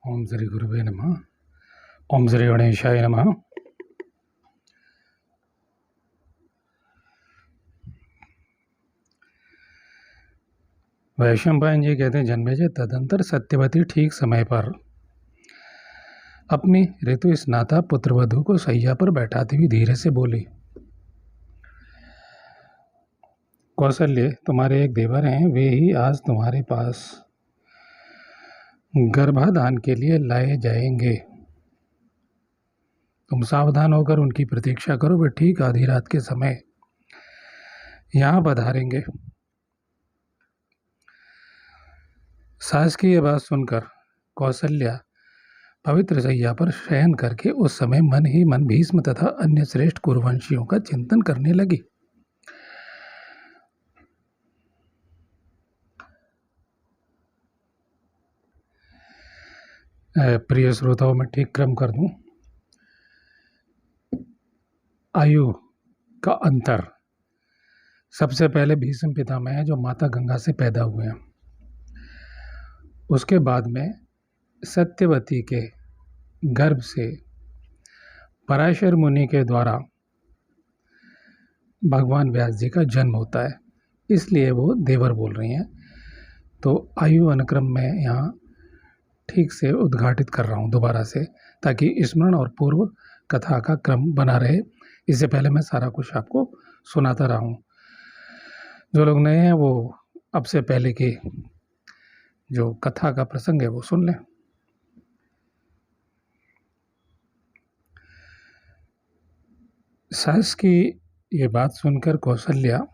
ओम श्री गुरुवे नमः। ओम श्री गणेशाय नमः। वैशंपायन जी कहते हैं, जन्मेजय तदंतर सत्यवती ठीक समय पर अपनी ऋतु स्नाता पुत्रवधू को सैया पर बैठाती हुई धीरे से बोली, कौशल्य, तुम्हारे एक देवर हैं, वे ही आज तुम्हारे पास गर्भाधान के लिए लाए जाएंगे। तुम सावधान होकर उनकी प्रतीक्षा करो, वे ठीक आधी रात के समय यहाँ पधारेंगे। सास की यह बात सुनकर कौशल्या पवित्र सैया पर शयन करके उस समय मन ही मन भीष्म तथा अन्य श्रेष्ठ कुरुवंशियों का चिंतन करने लगी। प्रिय श्रोताओं, में ठीक क्रम कर दूं। आयु का अंतर सबसे पहले भीष्म पितामह है, जो माता गंगा से पैदा हुए हैं। उसके बाद में सत्यवती के गर्भ से पराशर मुनि के द्वारा भगवान व्यास जी का जन्म होता है, इसलिए वो देवर बोल रही हैं। तो आयु अनुक्रम में यहाँ ठीक से उद्घाटित कर रहा हूँ दोबारा से, ताकि स्मरण और पूर्व कथा का क्रम बना रहे। इससे पहले मैं सारा कुछ आपको सुनाता रहा हूँ। जो लोग नए हैं वो अब से पहले की जो कथा का प्रसंग है वो सुन लें। सास की ये बात सुनकर कौशल्या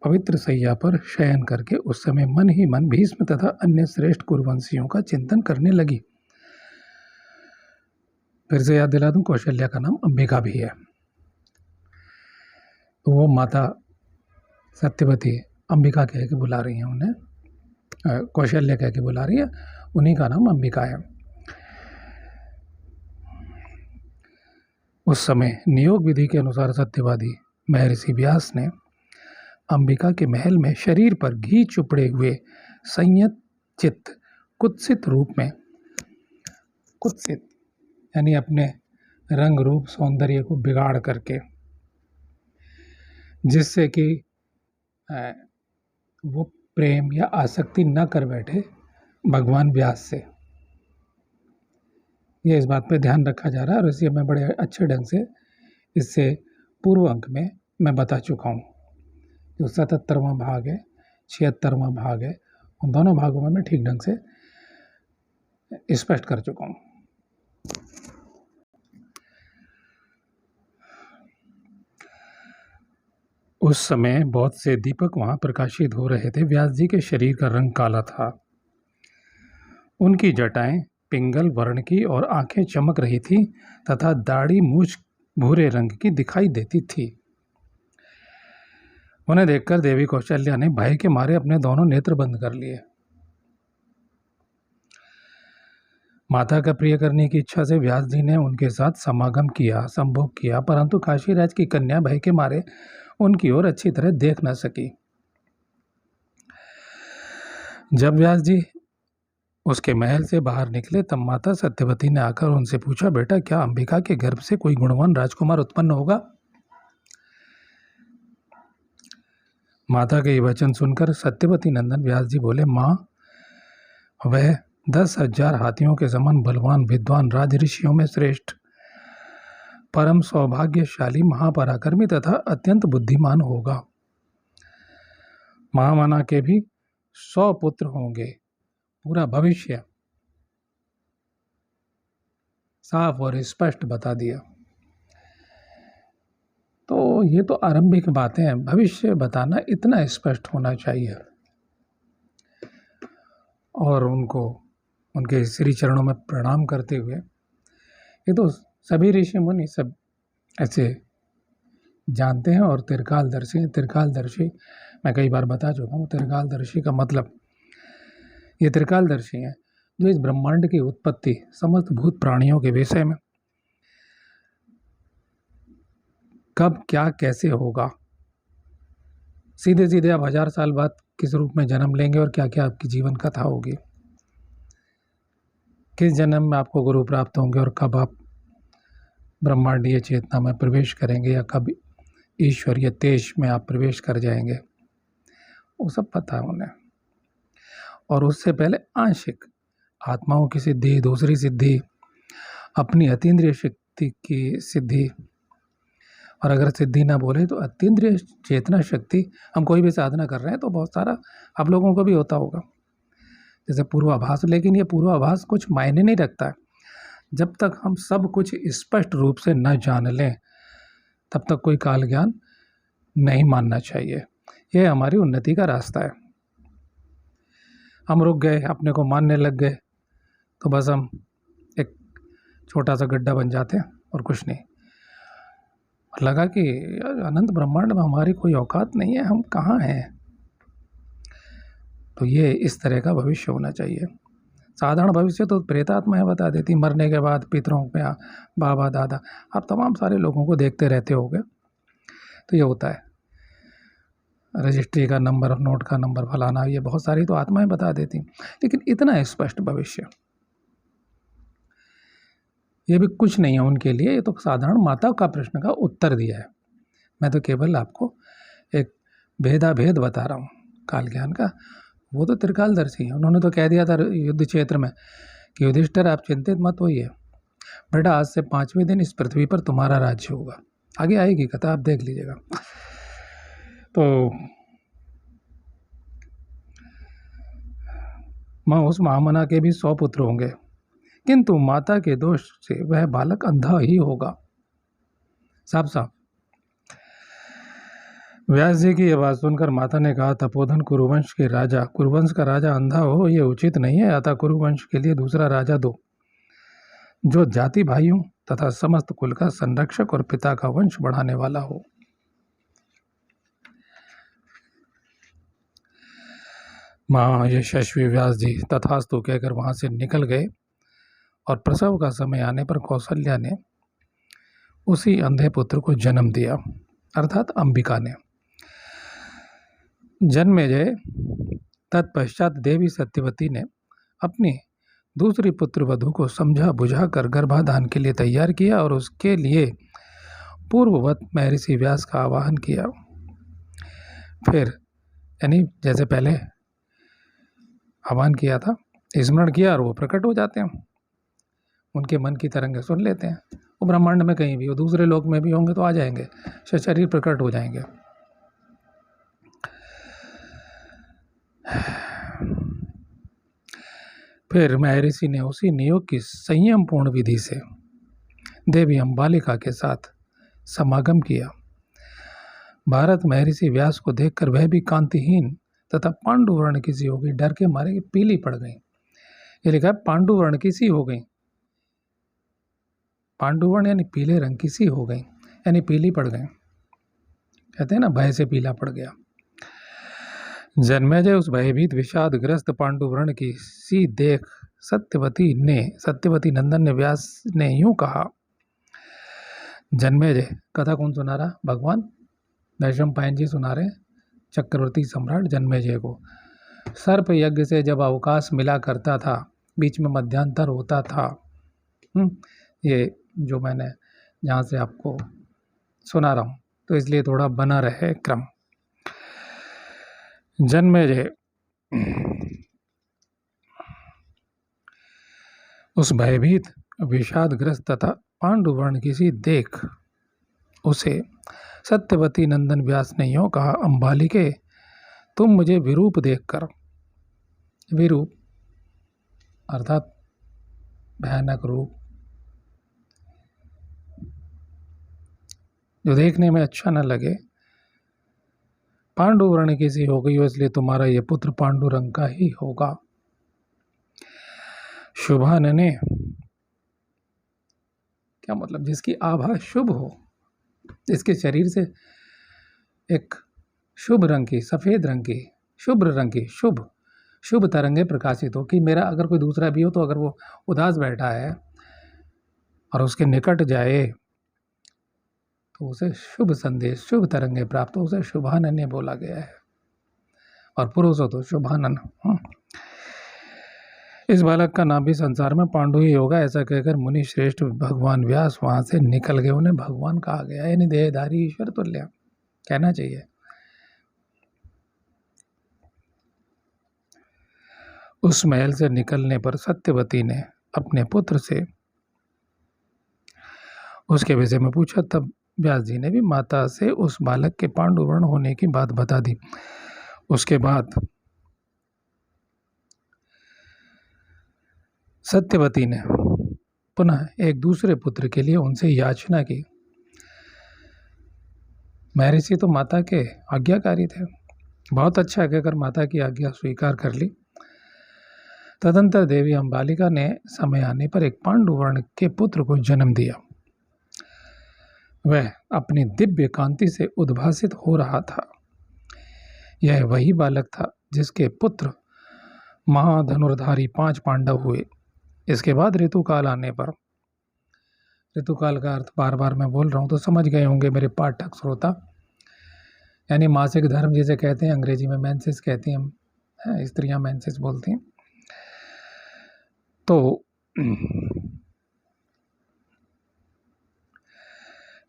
पवित्र सैया पर शयन करके उस समय मन ही मन भीष्म तथा अन्य श्रेष्ठ कुरुवंशियों का चिंतन करने लगी। फिर से याद दिला दूं, कौशल्या का नाम अंबिका भी है। तो वो माता सत्यवती अंबिका कह के बुला रही हैं उन्हें, कौशल्या कह के बुला रही है, उन्हीं का नाम अंबिका है। उस समय नियोग विधि के अनुसार सत्यवादी महर्षि व्यास ने अंबिका के महल में शरीर पर घी चुपड़े हुए संयत चित्त कुत्सित रूप में, कुत्सित यानी अपने रंग रूप सौंदर्य को बिगाड़ करके, जिससे कि वो प्रेम या आसक्ति न कर बैठे भगवान व्यास से, ये इस बात पे ध्यान रखा जा रहा है। और इसे मैं बड़े अच्छे ढंग से इससे पूर्व अंक में मैं बता चुका हूँ। जो 77वां भाग है, 76वां भाग है, उन दोनों भागों में मैं ठीक ढंग से स्पष्ट कर चुका हूँ। उस समय बहुत से दीपक वहां प्रकाशित हो रहे थे। व्यास जी के शरीर का रंग काला था, उनकी जटाएं पिंगल वर्ण की और आंखें चमक रही थी तथा दाढ़ी मूछ भूरे रंग की दिखाई देती थी। उन्हें देखकर देवी कौशल्या ने भय के मारे अपने दोनों नेत्र बंद कर लिए। माता का प्रिय करने की इच्छा से व्यास जी ने उनके साथ समागम किया, संभोग किया, परंतु काशीराज की कन्या भय के मारे उनकी ओर अच्छी तरह देख न सकी। जब व्यास जी उसके महल से बाहर निकले तब माता सत्यवती ने आकर उनसे पूछा, बेटा, क्या अंबिका के गर्भ से कोई गुणवान राजकुमार उत्पन्न होगा? माता के ये वचन सुनकर सत्यवती नंदन व्यास जी बोले, माँ, वह 10,000 हाथियों के समान बलवान विद्वान राजऋषियों में श्रेष्ठ, परम सौभाग्यशाली, महापराक्रमी तथा अत्यंत बुद्धिमान होगा। महामना के भी 100 पुत्र होंगे। पूरा भविष्य साफ और स्पष्ट बता दिया। तो ये तो आरंभिक बातें हैं, भविष्य बताना इतना स्पष्ट होना चाहिए। और उनको उनके श्री चरणों में प्रणाम करते हुए, ये तो सभी ऋषि मुनि सब ऐसे जानते हैं और त्रिकालदर्शी हैं। त्रिकालदर्शी मैं कई बार बता चुका हूँ। त्रिकालदर्शी का मतलब, ये त्रिकालदर्शी हैं जो इस ब्रह्मांड की उत्पत्ति, समस्त भूत प्राणियों के विषय में कब क्या कैसे होगा, सीधे सीधे आप 1000 साल बाद किस रूप में जन्म लेंगे और क्या क्या आपकी जीवन कथा होगी, किस जन्म में आपको गुरु प्राप्त होंगे और कब आप ब्रह्मांडीय चेतना में प्रवेश करेंगे या कब ईश्वरीय तेज में आप प्रवेश कर जाएंगे, वो सब पता है उन्हें। और उससे पहले आंशिक आत्माओं की सिद्धि, दूसरी सिद्धि अपनी अतीन्द्रिय शक्ति की सिद्धि, और अगर सिद्धि ना बोले तो अतीन्द्रिय चेतना शक्ति। हम कोई भी साधना कर रहे हैं तो बहुत सारा आप लोगों को भी होता होगा, जैसे पूर्वाभास, लेकिन ये पूर्वाभास कुछ मायने नहीं रखता है। जब तक हम सब कुछ स्पष्ट रूप से न जान लें तब तक कोई काल ज्ञान नहीं मानना चाहिए। यह हमारी उन्नति का रास्ता है। हम रुक गए, अपने को मानने लग गए तो बस हम एक छोटा सा गड्ढा बन जाते हैं और कुछ नहीं। लगा कि अनंत ब्रह्मांड में हमारी कोई औकात नहीं है, हम कहाँ हैं। तो ये इस तरह का भविष्य होना चाहिए। साधारण भविष्य तो प्रेतात्माएं बता देती, मरने के बाद पितरों पे बाबा दादा, आप तमाम सारे लोगों को देखते रहते होगे। तो ये होता है, रजिस्ट्री का नंबर, नोट का नंबर, फलाना, ये बहुत सारी तो आत्माएं बता देती। लेकिन इतना स्पष्ट भविष्य ये भी कुछ नहीं है उनके लिए। ये तो साधारण माता का प्रश्न का उत्तर दिया है। मैं तो केवल आपको एक भेदाभेद बता रहा हूँ काल ज्ञान का। वो तो त्रिकालदर्शी है, उन्होंने तो कह दिया था युद्ध क्षेत्र में कि युधिष्ठिर आप चिंतित मत होइए बेटा, आज से 5वें दिन इस पृथ्वी पर तुम्हारा राज्य होगा। आगे आएगी कथा, आप देख लीजिएगा। तो माँ उस महामना के भी 100 पुत्र होंगे, किंतु माता के दोष से वह बालक अंधा ही होगा। साफ साफ। व्यास जी की यह बात सुनकर माता ने कहा, तपोधन कुरुवंश के राजा, कुरुवंश का राजा अंधा हो ये उचित नहीं है, अतः कुरुवंश के लिए दूसरा राजा दो जो जाति भाइयों तथा समस्त कुल का संरक्षक और पिता का वंश बढ़ाने वाला हो। माँ यशस्वी व्यास जी तथास्तु कहकर वहां से निकल गए और प्रसव का समय आने पर कौशल्या ने उसी अंधे पुत्र को जन्म दिया, अर्थात अंबिका ने। जन्मेजय तत्पश्चात देवी सत्यवती ने अपनी दूसरी पुत्र वधु को समझा बुझा कर गर्भाधान के लिए तैयार किया और उसके लिए पूर्ववत महर्षि व्यास का आवाहन किया। फिर यानी जैसे पहले आह्वान किया था, स्मरण किया और वो प्रकट हो जाते हैं, उनके मन की तरंगें सुन लेते हैं। वो ब्रह्मांड में कहीं भी हो, दूसरे लोक में भी होंगे तो आ जाएंगे, शरीर प्रकट हो जाएंगे। फिर महर्षि ने उसी नियोग की संयम पूर्ण विधि से देवी अंबालिका के साथ समागम किया। भारत महर्षि व्यास को देखकर वह भी कांतिहीन तथा पांडु वर्ण की सी हो गई, डर के मारे पीली पड़ गई। ये लिखा है पांडु वर्ण की सी हो गई, पांडु वर्ण यानी पीले रंग की सी हो गई, यानी पीली पड़ गई। कहते हैं ना, भय से पीला पड़ गया। जन्मेजय उस भयभीत विषादग्रस्त पांडु वर्ण की सी देख सत्यवती नंदन ने व्यास ने यूं कहा। जन्मेजय कथा कौन सुना रहा? भगवान वैशंपायन जी सुना रहे चक्रवर्ती सम्राट जन्मेजय को। सर्प यज्ञ से जब अवकाश मिला करता था, बीच में मध्यांतर होता था, ये जो मैंने जहाँ से आपको सुना रहा हूँ, तो इसलिए थोड़ा बना रहे क्रम। जन्मेजय उस भयभीत विषादग्रस्त तथा पांडु वर्ण की सी देख उसे सत्यवती नंदन व्यास ने यूं कहा, अंबालिके तुम मुझे विरूप देखकर, विरूप अर्थात भयानक रूप, जो देखने में अच्छा न लगे, पांडु वर्ण की सी हो गई हो, इसलिए तुम्हारा ये पुत्र पांडु रंग का ही होगा। शुभान ने क्या मतलब? जिसकी आभा शुभ हो, जिसके शरीर से एक शुभ रंग की, सफेद रंग की, शुभ्र रंग की शुभ तरंगे प्रकाशित हो। कि मेरा अगर कोई दूसरा भी हो तो अगर वो उदास बैठा है और उसके निकट जाए तो उसे शुभ संदेश, शुभ तरंगे प्राप्त हो, उसे शुभानन बोला गया है। और पुरुष हो तो शुभानन। इस बालक का नाम भी संसार में पांडु ही होगा, ऐसा कहकर मुनि श्रेष्ठ भगवान व्यास वहां से निकल गए। उन्हें भगवान कहा गया, यानी देहधारी ईश्वर तुल्य कहना चाहिए। उस महल से निकलने पर सत्यवती ने अपने पुत्र से उसके विषय में पूछा। तब व्यास जी ने भी माता से उस बालक के पांडुवर्ण होने की बात बता दी। उसके बाद सत्यवती ने पुनः एक दूसरे पुत्र के लिए उनसे याचना की। महर्षि तो माता के आज्ञाकारी थे, बहुत अच्छा कहकर माता की आज्ञा स्वीकार कर ली। तदंतर देवी अंबालिका ने समय आने पर एक पांडुवर्ण के पुत्र को जन्म दिया। वह अपनी दिव्य कांति से उद्भासित हो रहा था। यह वही बालक था जिसके पुत्र महाधनुर्धारी 5 पांडव हुए। इसके बाद ऋतुकाल आने पर, ऋतुकाल का अर्थ बार बार मैं बोल रहा हूँ तो समझ गए होंगे मेरे पाठक श्रोता, यानी मासिक धर्म जिसे कहते हैं, अंग्रेजी में मेंसेस कहती हैं, स्त्रियां मेंसेस बोलती हैं। तो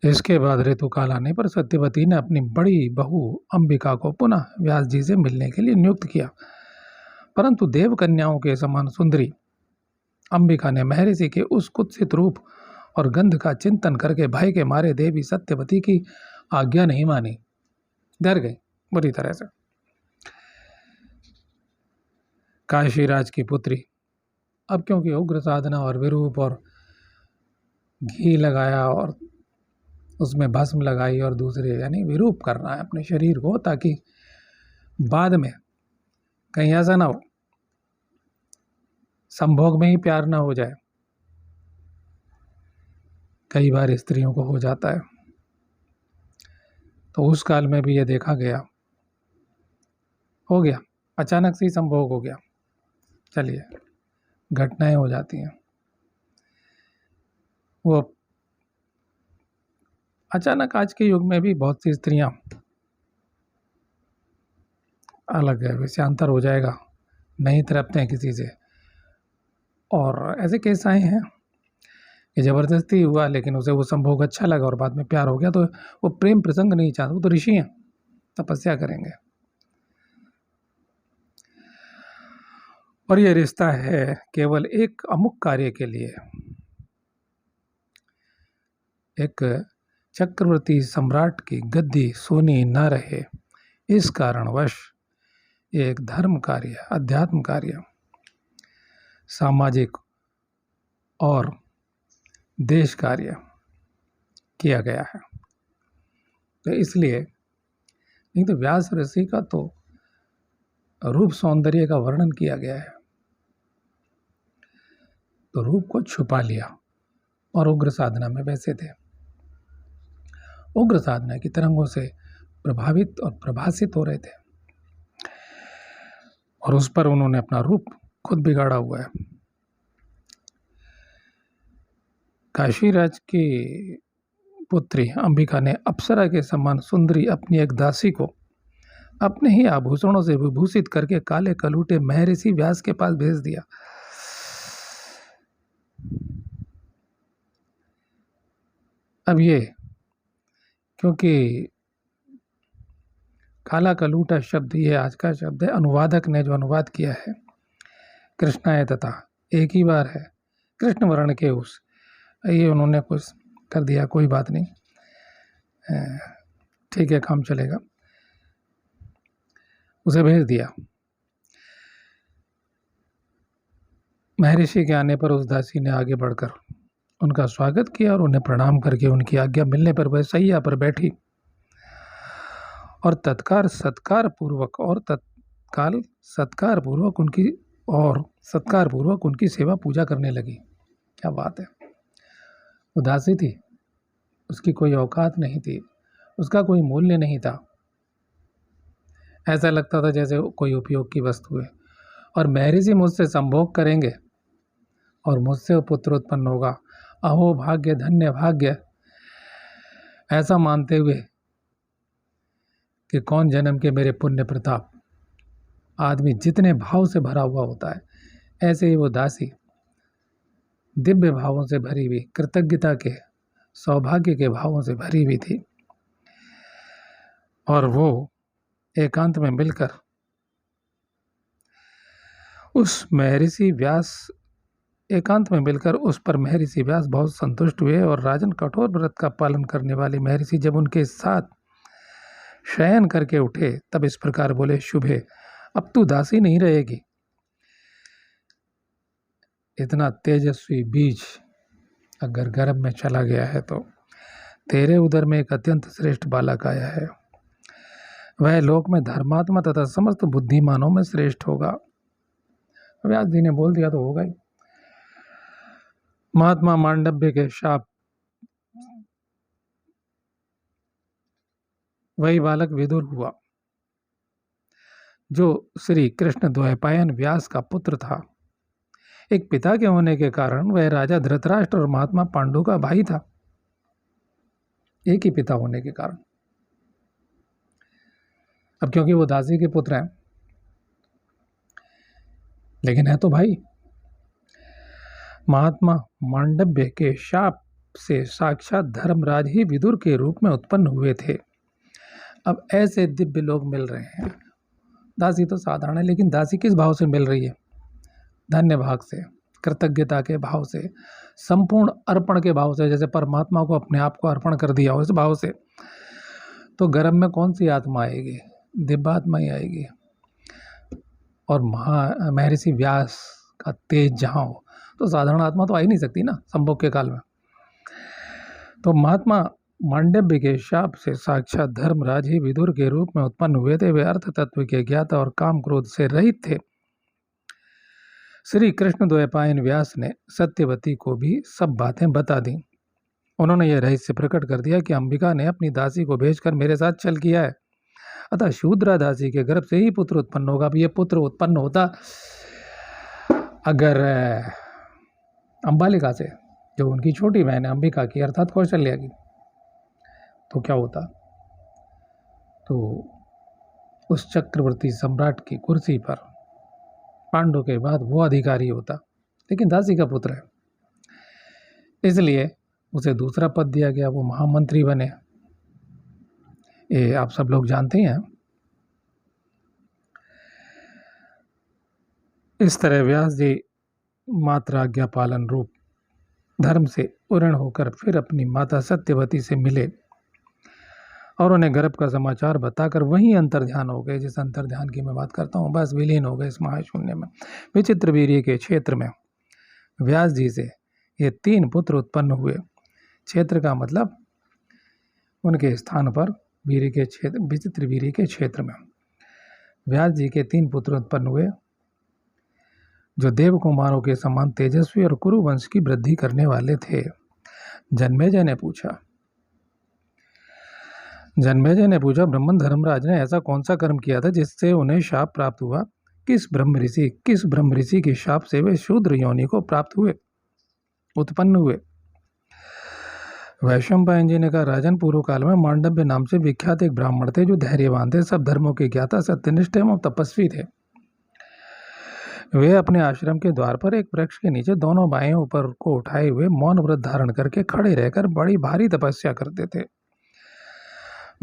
इसके बाद ऋतुकाल आने पर सत्यवती ने अपनी बड़ी बहू अंबिका को पुनः व्यास जी से मिलने के लिए नियुक्त किया। परंतु देव कन्याओं के समान सुंदरी अंबिका ने महर्षि के उस कुत्सित रूप और गंध का चिंतन करके भय के मारे देवी सत्यवती की आज्ञा नहीं मानी, डर गई बुरी तरह से। काशीराज की पुत्री अब क्योंकि उग्र साधना और विरूप और घी लगाया और उसमें भस्म लगाई और दूसरे यानी विरूप करना है अपने शरीर को, ताकि बाद में कहीं ऐसा ना हो संभोग में ही प्यार ना हो जाए। कई बार स्त्रियों को हो जाता है, तो उस काल में भी ये देखा गया, हो गया अचानक से ही संभोग हो गया। चलिए, घटनाएं हो जाती हैं, वो अचानक। आज के युग में भी बहुत सी स्त्रियां अलग है, विषयांतर हो जाएगा, नहीं तरपते हैं किसी से। और ऐसे केस आए हैं कि ज़बरदस्ती हुआ लेकिन उसे वो संभोग अच्छा लगा और बाद में प्यार हो गया, तो वो प्रेम प्रसंग नहीं चाहते, वो तो ऋषि हैं, तपस्या करेंगे। और ये रिश्ता है केवल एक अमुक कार्य के लिए। एक चक्रवर्ती सम्राट की गद्दी सोनी न रहे, इस कारणवश एक धर्म कार्य, अध्यात्म कार्य, सामाजिक और देश कार्य किया गया है। तो इसलिए, नहीं तो व्यास ऋषि का तो रूप सौंदर्य का वर्णन किया गया है, तो रूप को छुपा लिया और उग्र साधना में बैसे थे। उग्र साधना की तरंगों से प्रभावित और प्रभासित हो रहे थे, और उस पर उन्होंने अपना रूप खुद बिगाड़ा हुआ है। काशीराज की पुत्री अंबिका ने अप्सरा के समान सुंदरी अपनी एक दासी को अपने ही आभूषणों से विभूषित करके काले कलूटे महर्षि व्यास के पास भेज दिया। अब ये क्योंकि काला कलूटा शब्द ये आज का शब्द है, अनुवादक ने जो अनुवाद किया है कृष्णाय तथा एक ही बार है, कृष्ण वर्ण के उस, ये उन्होंने कुछ कर दिया, कोई बात नहीं, ठीक है, काम चलेगा, उसे भेज दिया। महर्षि के आने पर उस दासी ने आगे बढ़कर उनका स्वागत किया और उन्हें प्रणाम करके उनकी आज्ञा मिलने पर वह सैया पर बैठी और तत्काल सत्कार पूर्वक उनकी सेवा पूजा करने लगी। क्या बात है! उदासी थी, उसकी कोई औकात नहीं थी, उसका कोई मूल्य नहीं था, ऐसा लगता था जैसे कोई उपयोग की वस्तु है। और महर्षि मुझसे संभोग करेंगे और मुझसे पुत्र उत्पन्न होगा, अहो भाग्य, धन्य भाग्य, ऐसा मानते हुए कि कौन जन्म के मेरे पुण्य प्रताप। आदमी जितने भाव से भरा हुआ होता है, ऐसे ही वो दासी दिव्य भावों से भरी हुई, कृतज्ञता के, सौभाग्य के भावों से भरी हुई थी। और वो एकांत में मिलकर उस महर्षि व्यास बहुत संतुष्ट हुए। और राजन कठोर व्रत का पालन करने वाले महर्षि जब उनके साथ शयन करके उठे तब इस प्रकार बोले, शुभे, अब तू दासी नहीं रहेगी। इतना तेजस्वी बीज अगर गर्भ में चला गया है तो तेरे उदर में एक अत्यंत श्रेष्ठ बालक आया है, वह लोक में धर्मात्मा तथा समस्त बुद्धिमानों में श्रेष्ठ होगा। व्यास जी ने बोल दिया तो होगा ही। महात्मा मांडव्य के शाप, वही बालक विदुर हुआ जो श्री कृष्ण द्वैपायन व्यास का पुत्र था। एक पिता के होने के कारण वह राजा धृतराष्ट्र और महात्मा पांडु का भाई था, एक ही पिता होने के कारण। अब क्योंकि वो दासी के पुत्र हैं, लेकिन है तो भाई। महात्मा मांडव्य के शाप से साक्षात धर्मराज ही विदुर के रूप में उत्पन्न हुए थे। अब ऐसे दिव्य लोग मिल रहे हैं। दासी तो साधारण है, लेकिन दासी किस भाव से मिल रही है? धन्य भाग से, कृतज्ञता के भाव से, संपूर्ण अर्पण के भाव से, जैसे परमात्मा को अपने आप को अर्पण कर दिया हो इस भाव से। तो गर्भ में कौन सी आत्मा आएगी? दिव्यात्मा ही आएगी। और महर्षि व्यास का तेज जहाँ हो तो साधारण आत्मा तो आ ही नहीं सकती ना संभोग के काल में। तो महात्मा मांडव्य के शाप से साक्षात धर्मराज ही विदुर के रूप में उत्पन्न हुए थे। वे अर्थ तत्व के ज्ञाता और काम क्रोध से रहित थे। श्री कृष्ण द्वैपायन व्यास ने सत्यवती को भी सब बातें बता दी। उन्होंने यह रहस्य प्रकट कर दिया कि अंबिका ने अपनी दासी को भेजकर मेरे साथ छल किया है, अतः शूद्रा दासी के गर्भ से ही पुत्र उत्पन्न होगा। अब ये पुत्र उत्पन्न होता अगर अंबालिका से, जो उनकी छोटी बहन है अंबिका की, अर्थात कौशल्या की, तो क्या होता? तो उस चक्रवर्ती सम्राट की कुर्सी पर पांडु के बाद वो अधिकारी होता, लेकिन दासी का पुत्र है, इसलिए उसे दूसरा पद दिया गया, वो महामंत्री बने। ये आप सब लोग जानते हैं। इस तरह व्यास जी मात्र आज्ञा पालन रूप धर्म से उऋण होकर फिर अपनी माता सत्यवती से मिले और उन्हें गर्भ का समाचार बताकर वहीं अंतर्ध्यान हो गए। जिस अंतर्ध्यान की मैं बात करता हूँ, बस विलीन हो गए इस महाशून्य में। विचित्र वीर्य के क्षेत्र में व्यास जी से ये 3 पुत्र उत्पन्न हुए। क्षेत्र का मतलब उनके स्थान पर वीर्य के क्षेत्र, विचित्र वीर्य के क्षेत्र में व्यास जी के 3 पुत्र उत्पन्न हुए, जो देव कुमारों के समान तेजस्वी और कुरु वंश की वृद्धि करने वाले थे। जन्मेजय ने पूछा, ब्राह्मण धर्मराज ने ऐसा कौन सा कर्म किया था जिससे उन्हें शाप प्राप्त हुआ? किस ब्रह्म ऋषि के शाप से वे शूद्र योनि को प्राप्त हुए, उत्पन्न हुए? वैशंपायन जी ने कहा, राजन, पूर्व काल में मांडव्य नाम से विख्यात एक ब्राह्मण थे, जो धैर्यवान थे, सब धर्मों के ज्ञाता, सत्यनिष्ठ एवं तपस्वी थे। वे अपने आश्रम के द्वार पर एक वृक्ष के नीचे दोनों बाएं ऊपर को उठाए हुए मौन व्रत धारण करके खड़े रहकर बड़ी भारी तपस्या करते थे।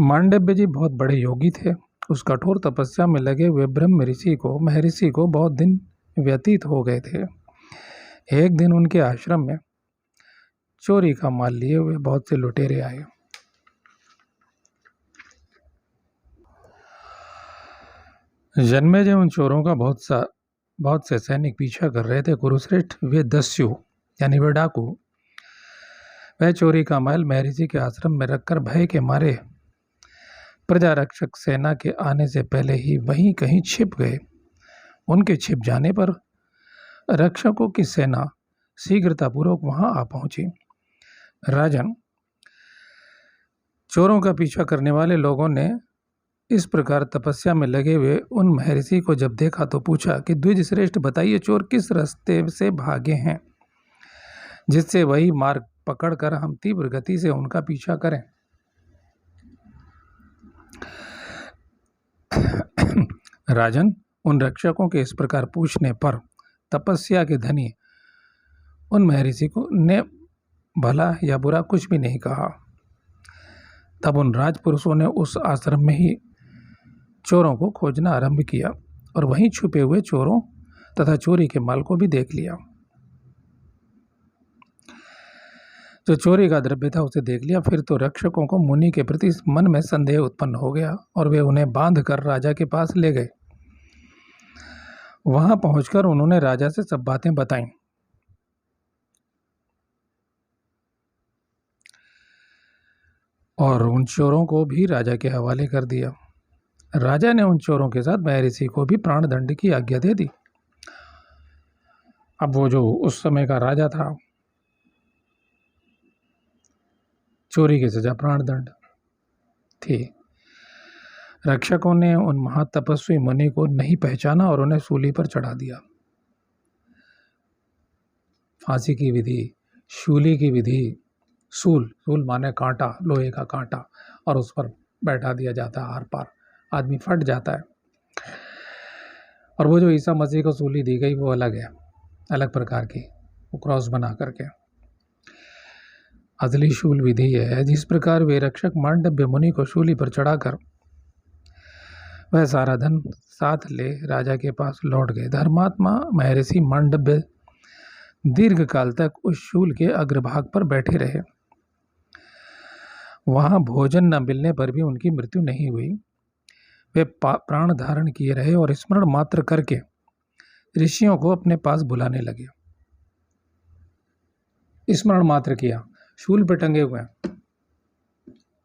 मांडव्य जी बहुत बड़े योगी थे। उस कठोर तपस्या में लगे हुए महर्षि को बहुत दिन व्यतीत हो गए थे। एक दिन उनके आश्रम में चोरी का माल लिए हुए बहुत से लुटेरे आए। जन्मेजय उन चोरों का बहुत से सैनिक पीछा कर रहे थे। कुरुश्रेष्ठ वे दस्यु यानी वे डाकू, वह चोरी का माल महर्षि के आश्रम में रखकर भय के मारे प्रजा रक्षक सेना के आने से पहले ही वहीं कहीं छिप गए। उनके छिप जाने पर रक्षकों की सेना शीघ्रतापूर्वक वहां आ पहुंची। राजन, चोरों का पीछा करने वाले लोगों ने इस प्रकार तपस्या में लगे हुए उन महर्षि को जब देखा तो पूछा कि द्विज श्रेष्ठ, बताइए चोर किस रास्ते से भागे हैं, जिससे वही मार्ग पकड़कर हम तीव्र गति से उनका पीछा करें। राजन, उन रक्षकों के इस प्रकार पूछने पर तपस्या के धनी उन महर्षि को ने भला या बुरा कुछ भी नहीं कहा। तब उन राजपुरुषों ने उस आश्रम में ही चोरों को खोजना आरंभ किया और वहीं छुपे हुए चोरों तथा चोरी के माल को भी देख लिया। जो चोरी का द्रव्य था उसे देख लिया। फिर तो रक्षकों को मुनि के प्रति मन में संदेह उत्पन्न हो गया और वे उन्हें बांध कर राजा के पास ले गए। वहां पहुंचकर उन्होंने राजा से सब बातें बताईं। और उन चोरों को भी राजा के हवाले कर दिया। राजा ने उन चोरों के साथ महर्षि को भी प्राण दंड की आज्ञा दे दी। अब वो जो उस समय का राजा था, चोरी की सजा प्राण दंड थी। रक्षकों ने उन महातपस्वी मुनि को नहीं पहचाना और उन्हें सूली पर चढ़ा दिया। फांसी की विधि, शूली की विधि, सूल माने कांटा, लोहे का कांटा, और उस पर बैठा दिया जाता है, आर पार आदमी फट जाता है। और वो जो ईसा मसीह को सूली दी गई वो अलग है, अलग प्रकार की, वो क्रॉस बना करके। असली शूल विधि है। जिस प्रकार वे रक्षक मांडव्य मुनि को शूली पर चढ़ाकर वह सारा धन साथ ले राजा के पास लौट गए। धर्मात्मा महर्षि मांडव्य दीर्घ काल तक उस शूल के अग्रभाग पर बैठे रहे। वहां भोजन न मिलने पर भी उनकी मृत्यु नहीं हुई। वे प्राण धारण किए रहे और स्मरण मात्र करके ऋषियों को अपने पास बुलाने लगे। स्मरण मात्र किया, शूल पे टंगे हुए हैं,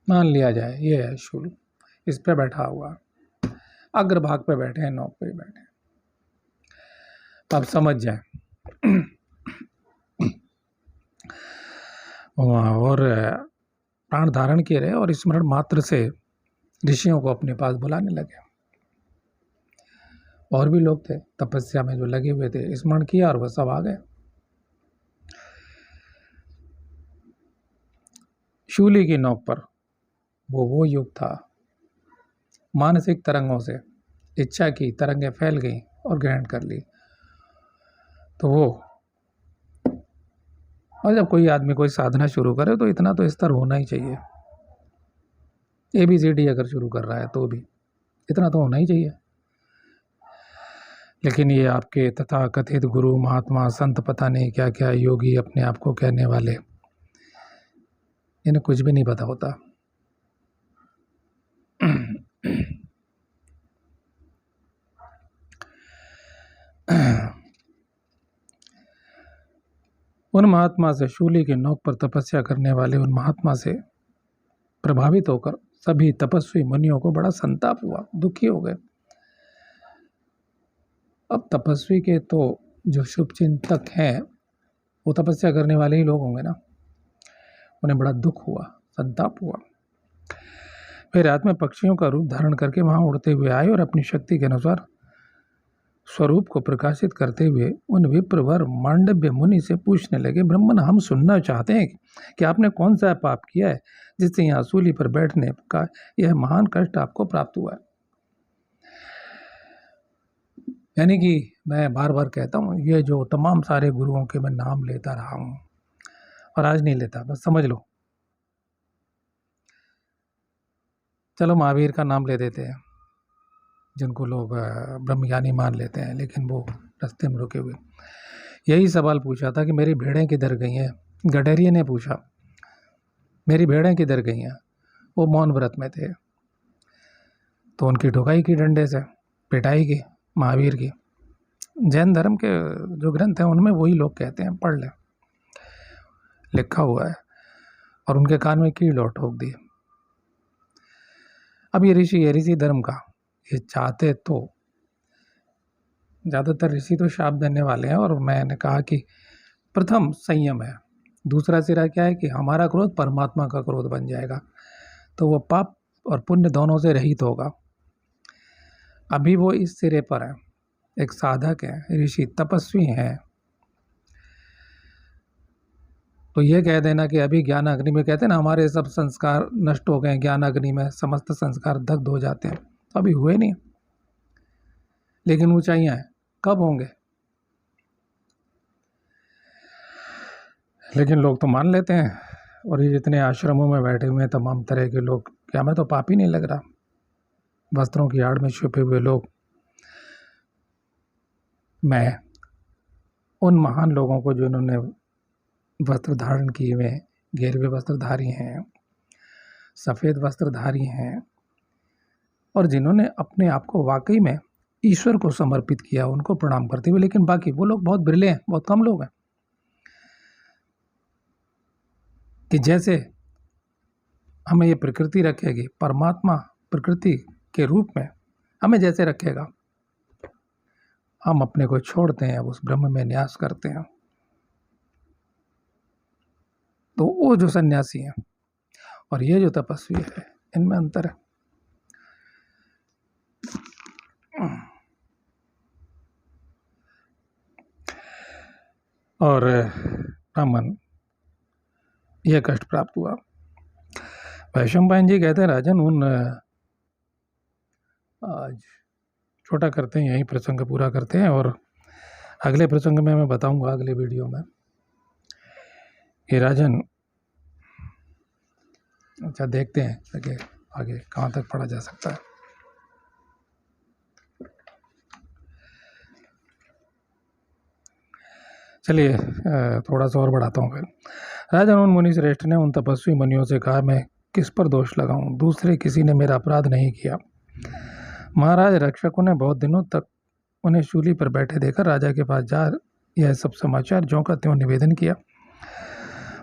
मान लिया जाए ये है शूल, इस पे बैठा हुआ, अग्रभाग पे बैठे हैं, नोक पे बैठे हैं, आप समझ जाए। और प्राण धारण किए रहे और स्मरण मात्र से ऋषियों को अपने पास बुलाने लगे। और भी लोग थे तपस्या में जो लगे हुए थे, स्मरण किया और वह सब आ गए। शूली की नोक पर वो युग था। मानसिक तरंगों से इच्छा की तरंगें फैल गई और ग्रहण कर ली। तो वो, और जब कोई आदमी कोई साधना शुरू करे तो इतना तो स्तर होना ही चाहिए। ABCD अगर शुरू कर रहा है तो भी इतना तो होना ही चाहिए। लेकिन ये आपके तथाकथित गुरु, महात्मा, संत, पता नहीं क्या क्या योगी, अपने आप को कहने वाले, इन्हें कुछ भी नहीं पता होता। उन महात्मा से, शूली के नोक पर तपस्या करने वाले उन महात्मा से प्रभावित होकर सभी तपस्वी मुनियों को बड़ा संताप हुआ, दुखी हो गए। अब तपस्वी के तो जो शुभ चिंतक हैं वो तपस्या करने वाले ही लोग होंगे ना, उन्हें बड़ा दुख हुआ, संताप हुआ। वे रात में पक्षियों का रूप धारण करके वहां उड़ते हुए आए और अपनी शक्ति के अनुसार स्वरूप को प्रकाशित करते हुए उन विप्रवर मांडव्य मुनि से पूछने लगे, ब्राह्मण, हम सुनना चाहते हैं कि आपने कौन सा पाप किया है जिससे यहाँ सूली पर बैठने का यह महान कष्ट आपको प्राप्त हुआ है। यानी कि मैं बार बार कहता हूँ, ये जो तमाम सारे गुरुओं के मैं नाम लेता रहा हूँ और आज नहीं लेता, बस समझ लो। चलो महावीर का नाम ले देते हैं, जिनको लोग ब्रह्मज्ञानी मान लेते हैं, लेकिन वो रास्ते में रुके हुए। यही सवाल पूछा था कि मेरी भेड़ें किधर गई हैं। गडरिये ने पूछा, मेरी भेड़ें किधर गई हैं। वो मौन व्रत में थे, तो उनकी ठुकाई की, डंडे से पिटाई की महावीर की। जैन धर्म के जो ग्रंथ हैं उनमें वही लोग कहते हैं, पढ़ लें, लिखा हुआ है। और उनके कान में कील और ठोक दी। अब ये ऋषि धर्म का ये चाहते तो, ज़्यादातर ऋषि तो शाप देने वाले हैं। और मैंने कहा कि प्रथम संयम है, दूसरा सिरा क्या है कि हमारा क्रोध परमात्मा का क्रोध बन जाएगा, तो वो पाप और पुण्य दोनों से रहित होगा। अभी वो इस सिरे पर है, एक साधक है, ऋषि, तपस्वी हैं। तो ये कह देना कि अभी ज्ञान अग्नि में, कहते हैं ना हमारे सब संस्कार नष्ट हो गए, ज्ञान अग्नि में समस्त संस्कार दग्ध हो जाते हैं, तो अभी हुए नहीं। लेकिन ऊंचाइयाँ हैं, कब होंगे? लेकिन लोग तो मान लेते हैं। और ये जितने आश्रमों में बैठे हुए हैं तमाम तरह के लोग, क्या मैं तो पापी नहीं लग रहा? वस्त्रों की आड़ में छुपे हुए लोग। मैं उन महान लोगों को जिन्होंने वस्त्र धारण किए हुए, गेरुए वस्त्रधारी हैं, सफ़ेद वस्त्रधारी हैं, और जिन्होंने अपने आप को वाकई में ईश्वर को समर्पित किया, उनको प्रणाम करते हुए। लेकिन बाकी वो लोग बहुत बिरले हैं, बहुत कम लोग हैं कि जैसे हमें ये प्रकृति रखेगी, परमात्मा प्रकृति के रूप में हमें जैसे रखेगा, हम अपने को छोड़ते हैं, उस ब्रह्म में न्यास करते हैं। तो वो जो सन्यासी हैं और ये जो तपस्वी है, इनमें अंतर है। और ब्राह्मण यह कष्ट प्राप्त हुआ। वैशंपायन जी कहते हैं, राजन उन आज छोटा करते हैं, यही प्रसंग पूरा करते हैं, और अगले प्रसंग में मैं बताऊंगा, अगले वीडियो में, कि राजन अच्छा देखते हैं आगे आगे कहाँ तक पढ़ा जा सकता है। चलिए थोड़ा सा और बढ़ाता हूँ फिर। राजन उन मुनि श्रेष्ठ ने उन तपस्वी मुनियों से कहा, मैं किस पर दोष लगाऊं? दूसरे किसी ने मेरा अपराध नहीं किया। महाराज रक्षकों ने बहुत दिनों तक उन्हें शूली पर बैठे देखकर राजा के पास जा यह सब समाचार ज्यों का त्यों निवेदन किया।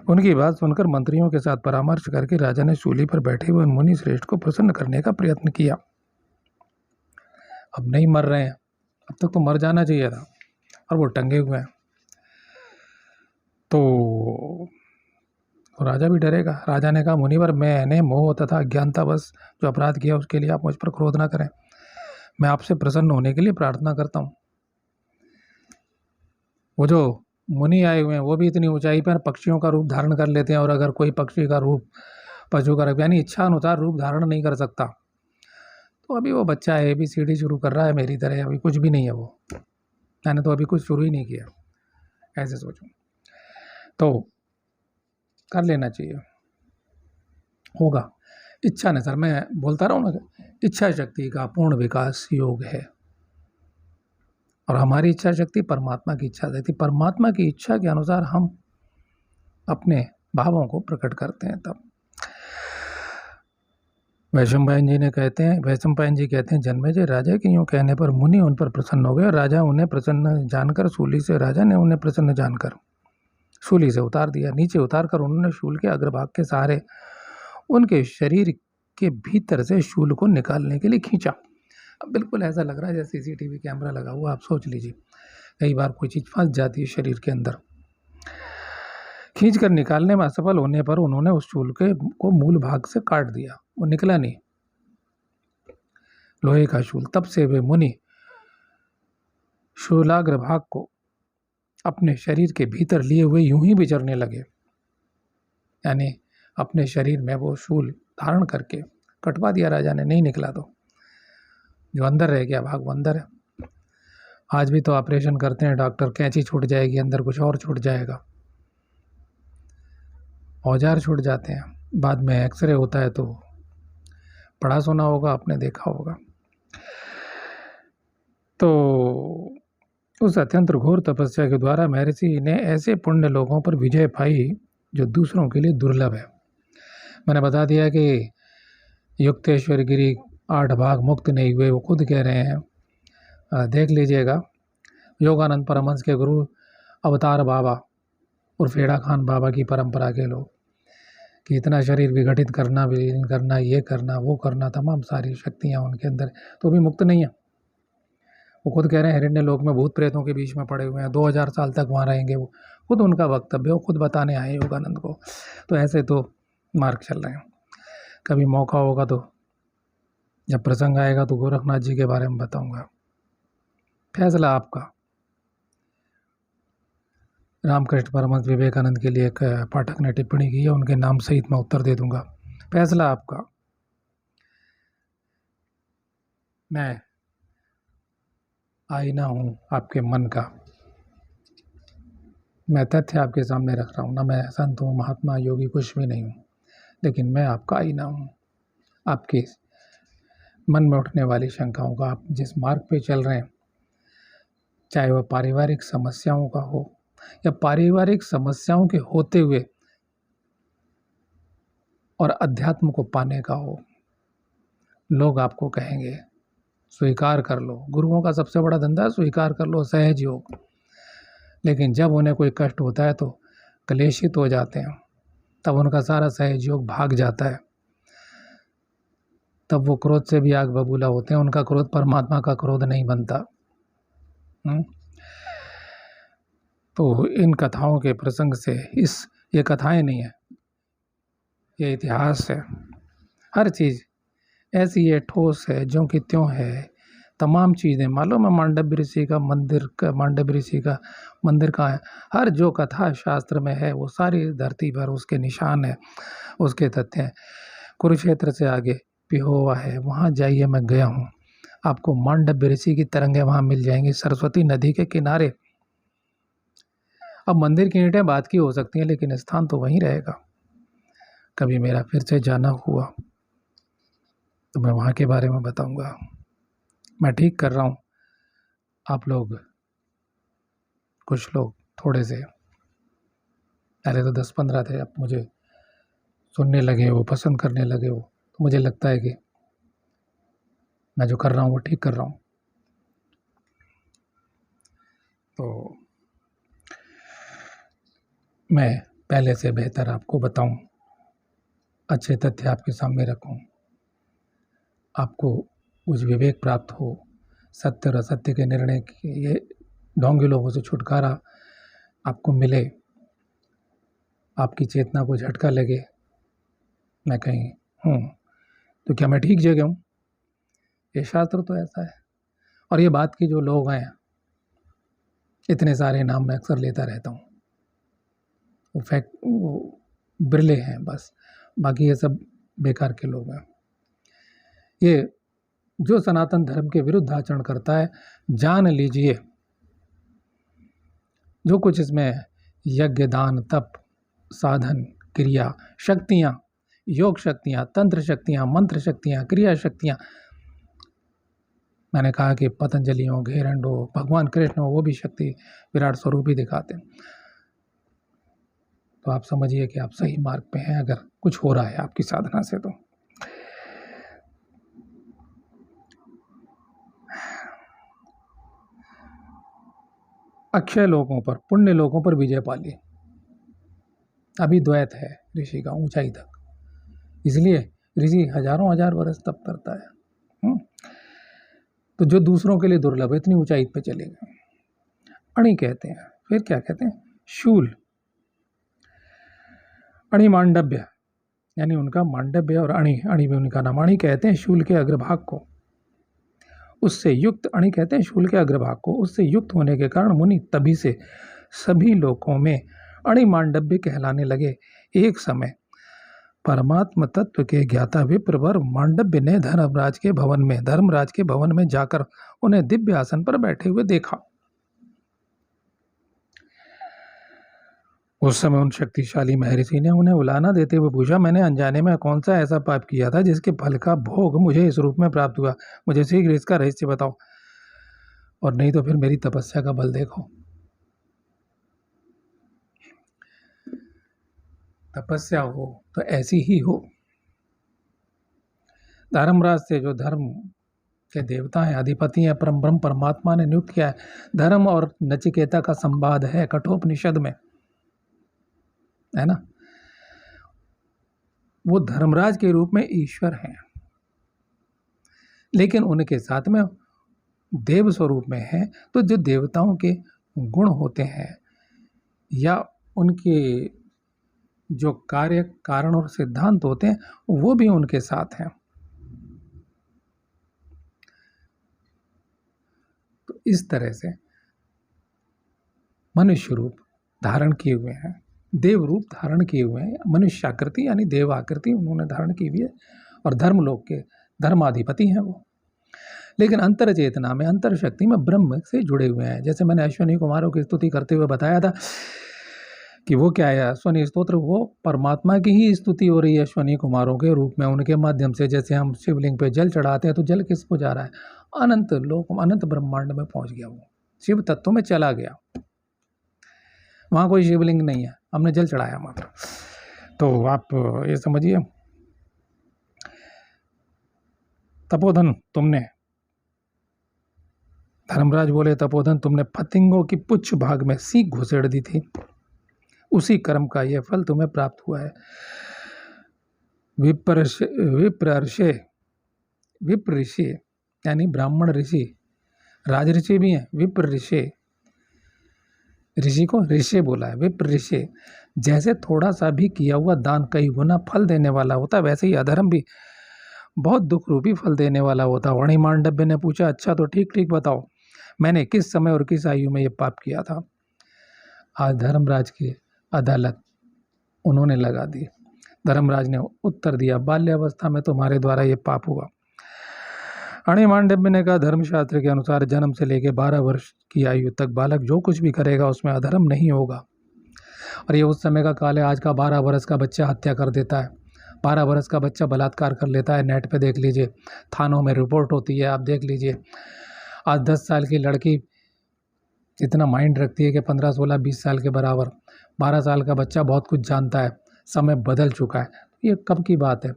उनकी बात सुनकर मंत्रियों के साथ परामर्श करके राजा ने शूली पर बैठे हुए उन मुनि श्रेष्ठ को प्रसन्न करने का प्रयत्न किया। अब नहीं मर रहे हैं, अब तक तो मर जाना चाहिए था, और वो टंगे हुए हैं। तो राजा भी डरेगा। राजा ने कहा, मुनिवर, मैंने मोह तथा अज्ञानतावश जो अपराध किया उसके लिए आप मुझ पर क्रोध ना करें। मैं आपसे प्रसन्न होने के लिए प्रार्थना करता हूँ। वो जो मुनि आए हुए हैं वो भी इतनी ऊंचाई पर पक्षियों का रूप धारण कर लेते हैं, और अगर कोई पक्षी का रूप, पशु का रूप, यानी इच्छा अनुसार रूप धारण नहीं कर सकता, तो अभी वो बच्चा है, अभी सीढ़ी शुरू कर रहा है मेरी तरह, अभी कुछ भी नहीं है वो, मैंने तो अभी कुछ शुरू ही नहीं किया, ऐसे सोचो तो कर लेना चाहिए, होगा। इच्छा नहीं सर, मैं बोलता रहा हूँ ना, इच्छा शक्ति का पूर्ण विकास योग है, और हमारी इच्छा शक्ति परमात्मा की इच्छा शक्ति, परमात्मा की इच्छा के अनुसार हम अपने भावों को प्रकट करते हैं। तब वैशंपायन जी कहते हैं, जन्मेजय, राजा के यूँ कहने पर मुनि उन पर प्रसन्न हो गए, और राजा उन्हें प्रसन्न जानकर राजा ने उन्हें प्रसन्न जानकर शूली से उतार दिया। नीचे उतार कर उन्होंने शूल के अग्रभाग के सहारे उनके शरीर के भीतर से शूल को निकालने के लिए खींचा। अब बिल्कुल ऐसा लग रहा है जैसे सीसीटीवी कैमरा लगा हुआ। आप सोच लीजिए, कई बार कोई चीज़ फंस जाती है शरीर के अंदर। खींच कर निकालने में असफल होने पर उन्होंने उस शूल को मूल भाग से काट दिया, वो निकला नहीं, लोहे का शूल। तब से वे मुनि शूलाग्र भाग को अपने शरीर के भीतर लिए हुए यूं ही विचरने लगे, यानी अपने शरीर में वो शूल धारण करके कटवा दिया राजा ने, नहीं निकला तो जो अंदर रह गया भाग वो अंदर है। आज भी तो ऑपरेशन करते हैं डॉक्टर, कैंची छूट जाएगी, अंदर कुछ और छूट जाएगा, औजार छूट जाते हैं, बाद में एक्सरे होता है तो पढ़ा सुना होगा, आपने देखा होगा। तो उस अत्यंत घोर तपस्या के द्वारा महर्षि ने ऐसे पुण्य लोगों पर विजय पाई जो दूसरों के लिए दुर्लभ है। मैंने बता दिया कि युक्तेश्वर गिरी 8 भाग मुक्त नहीं हुए, वो खुद कह रहे हैं, देख लीजिएगा। योगानंद परमहंस के गुरु अवतार बाबा और फेड़ा खान बाबा की परंपरा के लोग, कि इतना शरीर विघटित करना, विलीन करना, ये करना, वो करना, तमाम सारी शक्तियाँ उनके अंदर, तो भी मुक्त नहीं है। वो खुद कह रहे हैं हिरण्य लोक में भूत प्रेतों के बीच में पड़े हुए हैं, 2000 साल तक वहाँ रहेंगे। वो खुद उनका वक्तव्य, वो खुद बताने आए योगानंद को। तो ऐसे तो मार्ग चल रहे हैं। कभी मौका होगा तो, जब प्रसंग आएगा तो गोरखनाथ जी के बारे में बताऊंगा। फैसला आपका। रामकृष्ण परमहंस विवेकानंद के लिए एक पाठक ने टिप्पणी की है, उनके नाम सहित मैं उत्तर दे दूंगा। फैसला आपका। मैं आईना हूँ आपके मन का। मैं तथ्य आपके सामने रख रहा हूँ ना, मैं संत हूँ, महात्मा, योगी, कुछ भी नहीं हूँ, लेकिन मैं आपका आईना हूँ। आपके मन में उठने वाली शंकाओं का, आप जिस मार्ग पे चल रहे हैं, चाहे वह पारिवारिक समस्याओं का हो या पारिवारिक समस्याओं के होते हुए और अध्यात्म को पाने का हो, लोग आपको कहेंगे स्वीकार कर लो। गुरुओं का सबसे बड़ा धंधा स्वीकार कर लो, सहज योग। लेकिन जब उन्हें कोई कष्ट होता है तो क्लेशित हो जाते हैं, तब उनका सारा सहज योग भाग जाता है, तब वो क्रोध से भी आग बबूला होते हैं। उनका क्रोध परमात्मा का क्रोध नहीं बनता। तो इन कथाओं के प्रसंग से, ये कथाएं नहीं है, ये इतिहास है। हर चीज़ ऐसी है, ठोस है, ज्यों की त्यों है। तमाम चीज़ें मालूम है, मांडव्य ऋषि का मंदिर कहाँ है। हर जो कथा शास्त्र में है वो सारी धरती पर उसके निशान है, उसके तथ्य हैं। कुरुक्षेत्र से आगे पिहोवा है, वहाँ जाइए, मैं गया हूँ। आपको मांडव्य ऋषि की तरंगें वहाँ मिल जाएंगी, सरस्वती नदी के किनारे। अब मंदिर की ईंटें बात की हो सकती हैं, लेकिन स्थान तो वहीं रहेगा। कभी मेरा फिर से जाना हुआ तो मैं वहाँ के बारे में बताऊँगा। मैं ठीक कर रहा हूँ। आप लोग, कुछ लोग थोड़े से, पहले तो 10-15 थे, अब मुझे सुनने लगे हो, पसंद करने लगे हो, तो मुझे लगता है कि मैं जो कर रहा हूँ वो ठीक कर रहा हूँ। तो मैं पहले से बेहतर आपको बताऊँ, अच्छे तथ्य आपके सामने रखूँ, आपको कुछ विवेक प्राप्त हो, सत्य और असत्य के निर्णय के ये ढोंगी लोगों से छुटकारा आपको मिले, आपकी चेतना को झटका लगे, मैं कहीं हूँ तो क्या मैं ठीक जगह हूँ? ये शास्त्र तो ऐसा है। और ये बात की जो लोग हैं, इतने सारे नाम मैं अक्सर लेता रहता हूँ, वो बिरले हैं बस, बाकी ये सब बेकार के लोग हैं। ये जो सनातन धर्म के विरुद्ध आचरण करता है, जान लीजिए जो कुछ इसमें यज्ञ, दान, तप, साधन, क्रिया, शक्तियाँ, योग शक्तियाँ, तंत्र शक्तियाँ, मंत्र शक्तियाँ, क्रिया शक्तियाँ, मैंने कहा कि पतंजलि हो, घेरंड हो, भगवान कृष्ण हो, वो भी शक्ति विराट स्वरूप ही दिखाते हैं। तो आप समझिए कि आप सही मार्ग पे हैं, अगर कुछ हो रहा है आपकी साधना से। तो अक्षय लोगों पर, पुण्य लोगों पर विजय पाली। अभी द्वैत है ऋषि का ऊंचाई तक, इसलिए ऋषि हजारों हजार वर्ष तप करता है। तो जो दूसरों के लिए दुर्लभ है, इतनी ऊंचाई पे चले गए। अणि कहते हैं, फिर क्या कहते हैं? शूल, अणि मांडव्य, यानी उनका मांडव्य और अणि भी उनका नाम। अणि कहते हैं शूल के अग्रभाग को, उससे युक्त, अणि कहते हैं शूल के अग्रभाग को, उससे युक्त होने के कारण मुनि तभी से सभी लोकों में अणि मांडव्य कहलाने लगे। एक समय परमात्म तत्व के ज्ञाता विप्रवर मांडव्य ने धर्मराज के भवन में जाकर उन्हें दिव्य आसन पर बैठे हुए देखा। उस समय उन शक्तिशाली महर्षि ने उन्हें उलाहना देते हुए पूछा, मैंने अनजाने में कौन सा ऐसा पाप किया था जिसके फल का भोग मुझे इस रूप में प्राप्त हुआ? मुझे शीघ्र इसका रहस्य बताओ, और नहीं तो फिर मेरी तपस्या का बल देखो। तपस्या हो तो ऐसी ही हो। धर्मराज से, जो धर्म के देवता हैं, अधिपति हैं, परम ब्रह्म परमात्मा ने नियुक्त किया है। धर्म और नचिकेता का संवाद है कठोपनिषद में, है ना। वो धर्मराज के रूप में ईश्वर हैं, लेकिन उनके साथ में देव स्वरूप में है। तो जो देवताओं के गुण होते हैं या उनके जो कार्य, कारण और सिद्धांत होते हैं, वो भी उनके साथ हैं। तो इस तरह से मनुष्य रूप धारण किए हुए हैं, देव रूप धारण किए हुए हैं, मनुष्य आकृति यानी देव आकृति उन्होंने धारण की हुई है, और धर्मलोक के धर्माधिपति हैं वो। लेकिन अंतर चेतना में, अंतर शक्ति में ब्रह्म से जुड़े हुए हैं। जैसे मैंने अश्विनी कुमारों की स्तुति करते हुए बताया था कि वो क्या है, अश्वनी स्तोत्र, वो परमात्मा की ही स्तुति हो रही है अश्वनी कुमारों के रूप में, उनके माध्यम से। जैसे हम शिवलिंग पे जल चढ़ाते हैं तो जल किसको जा रहा है, अनंत लोक, अनंत ब्रह्मांड में पहुंच गया, वो शिव तत्व में चला गया। वहाँ कोई शिवलिंग नहीं है, हमने जल चढ़ाया मात्र। तो आप ये समझिए, तपोधन तुमने, धर्मराज बोले, तपोधन तुमने पतंगों की पुच्छ भाग में सीख घुसेड़ दी थी, उसी कर्म का यह फल तुम्हें प्राप्त हुआ है। विप्रर्षे, विप्र ऋषि यानी ब्राह्मण ऋषि, राज ऋषि भी हैं, विप्र ऋषि, ऋषि को ऋषि बोला है, विप्र ऋषि। जैसे थोड़ा सा भी किया हुआ दान कई गुना फल देने वाला होता है, वैसे ही अधर्म भी बहुत दुख रूपी फल देने वाला होता है। वणि मांडव्य ने पूछा, अच्छा तो ठीक ठीक बताओ, मैंने किस समय और किस आयु में ये पाप किया था। आज धर्मराज की अदालत उन्होंने लगा दी। धर्मराज ने उत्तर दिया, बाल्यावस्था में तुम्हारे द्वारा ये पाप हुआ। अणि मांडव्य ने कहा, धर्मशास्त्र के अनुसार जन्म से लेकर 12 वर्ष की आयु तक बालक जो कुछ भी करेगा उसमें अधर्म नहीं होगा। और ये उस समय का काल है, आज का 12 वर्ष का बच्चा हत्या कर देता है, 12 वर्ष का बच्चा बलात्कार कर लेता है। नेट पे देख लीजिए, थानों में रिपोर्ट होती है, आप देख लीजिए। आज 10 साल की लड़की जितना माइंड रखती है कि 15, 16, 20 साल के बराबर, 12 साल का बच्चा बहुत कुछ जानता है। समय बदल चुका है, ये कब की बात है।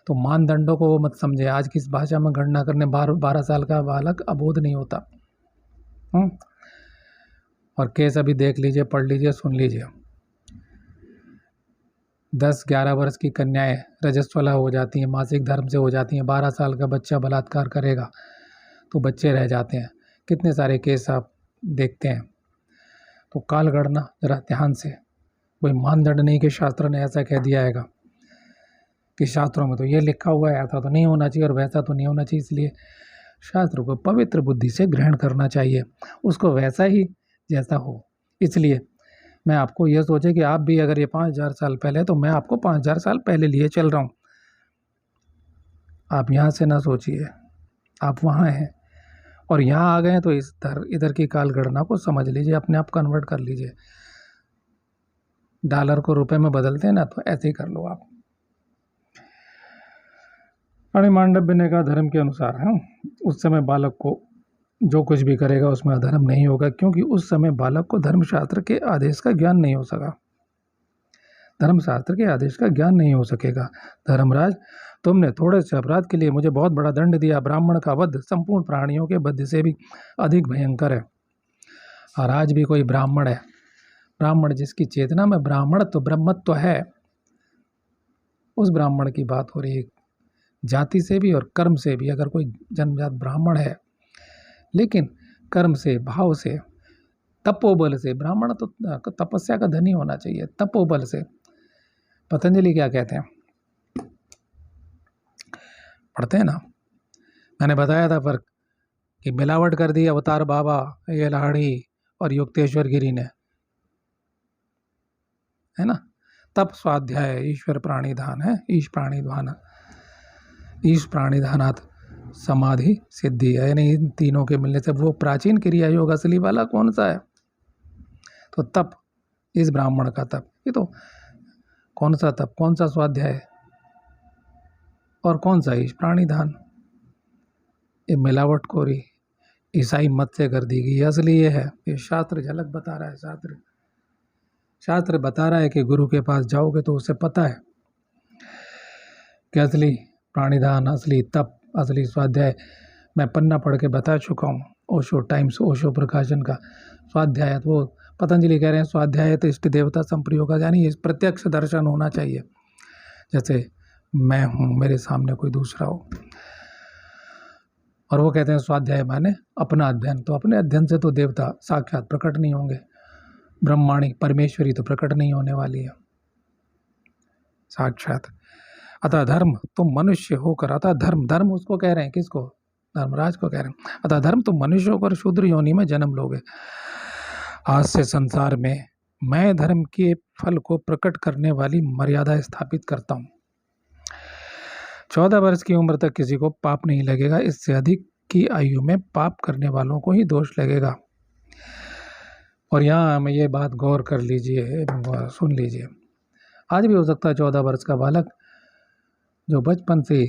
तो मानदंडों को वो मत समझे। आज किस भाषा में गणना करने 12 साल का बालक अबोध नहीं होता। और केस अभी देख लीजिए, पढ़ लीजिए, सुन लीजिए। 10-11 वर्ष की कन्याएं रजस्वला हो जाती हैं, मासिक धर्म से हो जाती हैं। 12 साल का बच्चा बलात्कार करेगा तो बच्चे रह जाते हैं। कितने सारे केस आप देखते हैं। तो काल गणना जरा ध्यान से, कोई मानदंड नहीं कि शास्त्र ने ऐसा कह दिया है कि शास्त्रों में तो ये लिखा हुआ है, ऐसा तो नहीं होना चाहिए और वैसा तो नहीं होना चाहिए। इसलिए शास्त्र को पवित्र बुद्धि से ग्रहण करना चाहिए, उसको वैसा ही जैसा हो। इसलिए मैं आपको ये सोचे कि आप भी अगर ये 5000 साल पहले, तो मैं आपको 5000 साल पहले लिए चल रहा हूँ। आप यहाँ से ना सोचिए, आप वहाँ हैं और यहाँ आ गए हैं, तो इधर की काल गणना को समझ लीजिए, अपने आप कन्वर्ट कर लीजिए। डॉलर को रुपए में बदलते हैं ना, तो ऐसे ही कर लो आप। अणि मांडव्य ने कहा, धर्म के अनुसार है, उस समय बालक को जो कुछ भी करेगा उसमें अधर्म नहीं होगा, क्योंकि उस समय बालक को धर्मशास्त्र के आदेश का ज्ञान नहीं हो सका, धर्मशास्त्र के आदेश का ज्ञान नहीं हो सकेगा। धर्मराज, तुमने थोड़े से अपराध के लिए मुझे बहुत बड़ा दंड दिया। ब्राह्मण का वध संपूर्ण प्राणियों के वध से भी अधिक भयंकर है। और आज भी कोई ब्राह्मण है, ब्राह्मण जिसकी चेतना में ब्राह्मणत्व ब्रह्मत्व है, उस ब्राह्मण की बात हो रही है। जाति से भी और कर्म से भी, अगर कोई जन्मजात ब्राह्मण है लेकिन कर्म से, भाव से, तपोबल से, ब्राह्मण तो तपस्या का धनी होना चाहिए, तपोबल से। पतंजलि क्या कहते हैं, पढ़ते हैं ना, मैंने बताया था फर्क कि मिलावट कर दी अवतार बाबा, ये लाड़ी और युक्तेश्वर गिरी ने, है ना। तप स्वाध्याय ईश्वर प्राणिधान है, ईश प्राणिधान, ईश प्राणिधानात् समाधि सिद्धि है, यानी इन तीनों के मिलने से वो प्राचीन क्रिया योग असली वाला कौन सा है। तो तप, इस ब्राह्मण का तप, ये तो कौन सा तप, कौन सा स्वाध्याय और कौन सा ईश प्राणिधान। ये मिलावटखोरी ईसाई मत से कर दी गई, असली ये है। ये शास्त्र झलक बता रहा है, शास्त्र बता रहा है कि गुरु के पास जाओगे तो उसे पता है कि असली प्राणिधान, असली तप, असली स्वाध्याय। मैं पन्ना पढ़ के बता चुका हूँ, ओशो टाइम्स, ओशो प्रकाशन का स्वाध्याय। वो पतंजलि कह रहे हैं स्वाध्याय तो इष्ट देवता संप्रयोग, यानी इस प्रत्यक्ष दर्शन होना चाहिए, जैसे मैं हूँ, मेरे सामने कोई दूसरा हो। और वो कहते हैं स्वाध्याय माने अपना अध्ययन, तो अपने अध्ययन से तो देवता साक्षात प्रकट नहीं होंगे, ब्रह्माणी परमेश्वरी तो प्रकट नहीं होने वाली है साक्षात। अतः धर्म तुम मनुष्य होकर, अतः धर्म, धर्म उसको कह रहे हैं, किसको, धर्मराज को कह रहे हैं। अतः धर्म तुम मनुष्य होकर शूद्र योनि में जन्म लोगे। आज से संसार में मैं धर्म के फल को प्रकट करने वाली मर्यादा स्थापित करता हूँ। 14 वर्ष की उम्र तक किसी को पाप नहीं लगेगा, इससे अधिक की आयु में पाप करने वालों को ही दोष लगेगा। और यहाँ हमें ये बात गौर कर लीजिए, सुन लीजिए। आज भी हो सकता है 14 वर्ष का बालक जो बचपन से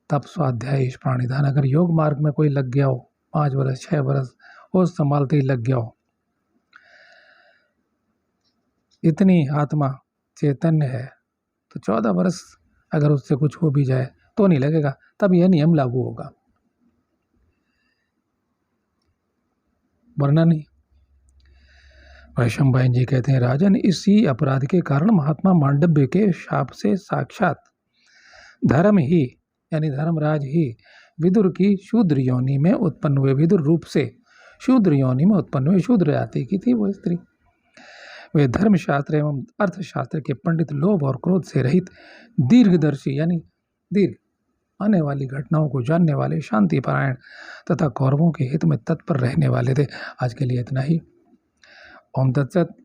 तप स्वाध्याय प्राणिधान अगर योग मार्ग में कोई लग गया हो, 5 वर्ष 6 वर्ष होश संभालते ही लग गया हो, इतनी आत्मा चैतन्य है, तो 14 वर्ष अगर उससे कुछ हो भी जाए तो नहीं लगेगा, तब यह नियम लागू होगा, वरना नहीं। वैशंपायन जी कहते हैं, राजन, इसी अपराध के कारण महात्मा मांडव्य के शाप से साक्षात धर्म ही यानी धर्मराज ही विदुर की शूद्र योनि में उत्पन्न हुए, विदुर रूप से शूद्र योनि में उत्पन्न हुए, शूद्र जाति की थी वो स्त्री। वे धर्मशास्त्र एवं अर्थशास्त्र के पंडित, लोभ और क्रोध से रहित, दीर्घदर्शी यानी दीर्घ आने वाली घटनाओं को जानने वाले, शांति परायण तथा कौरवों के हित में तत्पर रहने वाले थे। आज के लिए इतना ही। ओम तत्सत।